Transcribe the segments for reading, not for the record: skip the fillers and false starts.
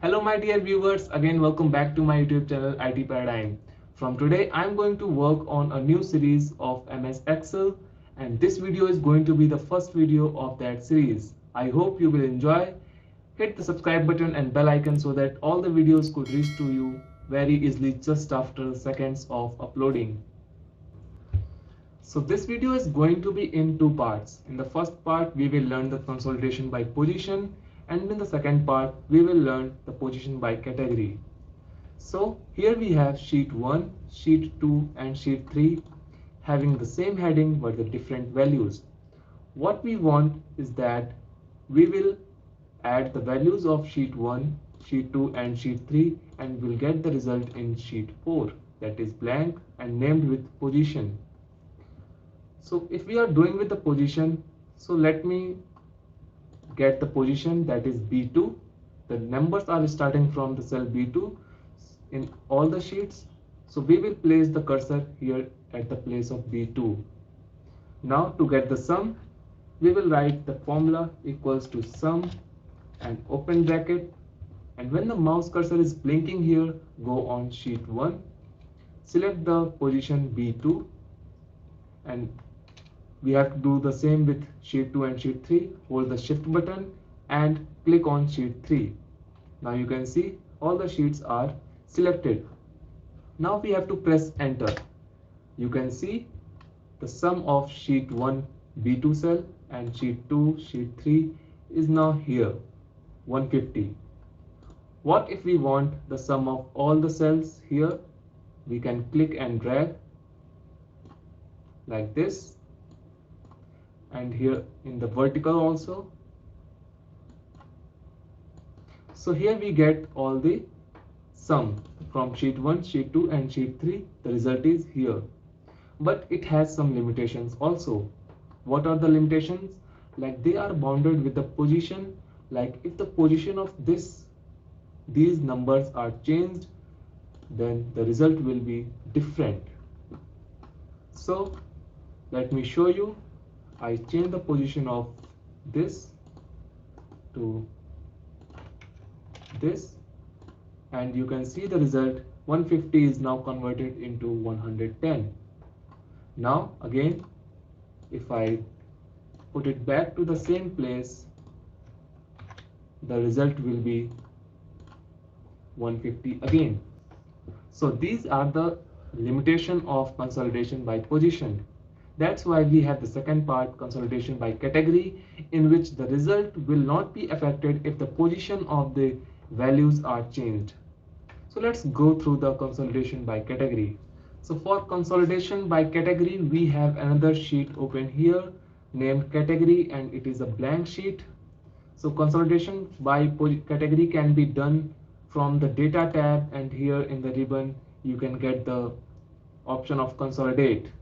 Hello my dear viewers, again welcome back to my YouTube channel IT Paradigm. From today I'm going to work on a new series of MS Excel and this video is going to be the first video of that series. I hope you will enjoy. Hit the subscribe button and bell icon so that all the videos could reach to you very easily just after seconds of uploading. So this video is going to be in two parts. In the first part, we will learn the consolidation by position, and in the second part, we will learn the position by category. So here we have sheet 1, sheet 2 and sheet 3 having the same heading but the different values. What we want is that we will add the values of sheet 1, sheet 2 and sheet 3 and we'll get the result in sheet 4, that is blank and named with position. So if we are doing with the position, so let me get the position, that is B2. The numbers are starting from the cell B2 in all the sheets. So we will place the cursor here at the place of B2. Now to get the sum, we will write the formula equals to sum and open bracket. And when the mouse cursor is blinking here, go on sheet 1, select the position B2, and we have to do the same with sheet 2 and sheet 3. Hold the shift button and click on sheet 3. Now you can see all the sheets are selected. Now we have to press enter. You can see the sum of sheet 1 B2 cell and sheet 2 sheet 3 is now here 150. What if we want the sum of all the cells here? We can click and drag like this, and here in the vertical also. So here we get all the sum from sheet 1, sheet 2 and sheet 3. The result is here. But it has some limitations also. What are the limitations? Like they are bounded with the position. Like if the position of these numbers are changed, then the result will be different. So let me show you. I change the position of this to this, and you can see the result 150 is now converted into 110. Now again, if I put it back to the same place, the result will be 150 again. So these are the limitation of consolidation by position. That's why we have the second part, consolidation by category, in which the result will not be affected if the position of the values are changed. So let's go through the consolidation by category. So for consolidation by category, we have another sheet open here named category, and it is a blank sheet. So consolidation by category can be done from the data tab, and here in the ribbon you can get the option of consolidate.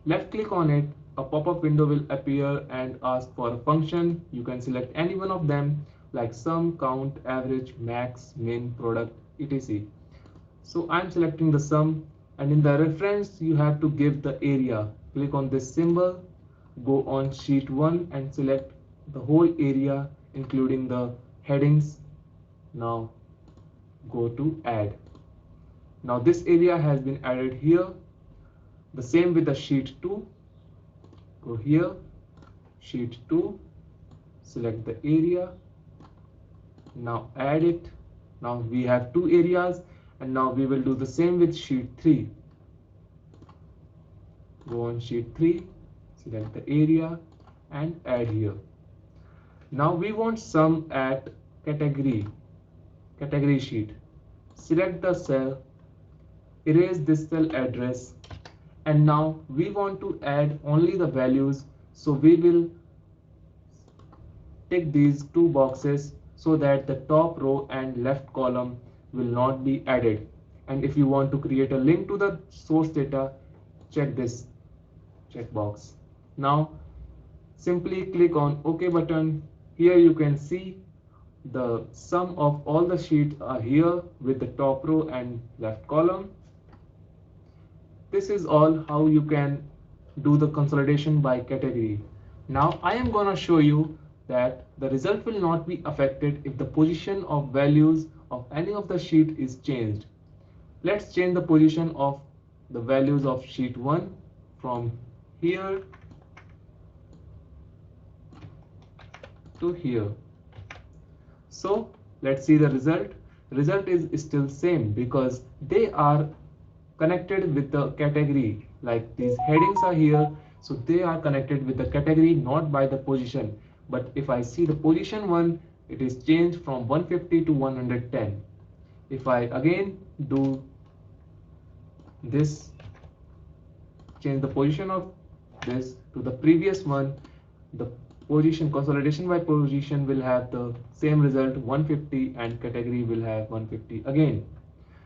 Left click on it, a pop-up window will appear and ask for a function. You can select any one of them like sum, count, average, max, min, product, etc. So I'm selecting the sum, and in the reference you have to give the area. Click on this symbol, go on sheet 1 and select the whole area including the headings. Now go to add. Now this area has been added here. The same with the sheet 2. Go here, sheet 2, select the area. Now add it. Now we have two areas, and now we will do the same with sheet 3. Go on sheet 3, select the area and add here. Now we want sum at category sheet. Select the cell, erase this cell address, and now we want to add only the values, so we will tick these two boxes so that the top row and left column will not be added. And if you want to create a link to the source data, check this checkbox. Now simply click on OK button. Here you can see the sum of all the sheets are here with the top row and left column. This is all how you can do the consolidation by category. Now I am gonna show you that the result will not be affected if the position of values of any of the sheet is changed. Let's change the position of the values of sheet 1 from here to here. So let's see the result. Result is still same because they are connected with the category, like these headings are here, so they are connected with the category, not by the position. But if I see the position 1, it is changed from 150 to 110. If I again do this, change the position of this to the previous one, the position consolidation by position will have the same result 150 and category will have 150 again.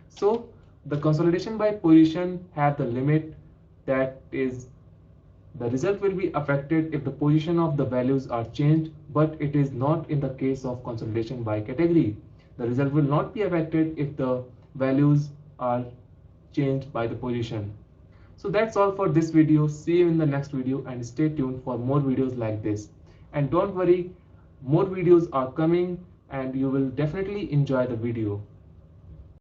So the consolidation by position have the limit, that is the result will be affected if the position of the values are changed, but it is not in the case of consolidation by category. The result will not be affected if the values are changed by the position. So that's all for this video. See you in the next video and stay tuned for more videos like this. And don't worry, more videos are coming and you will definitely enjoy the video.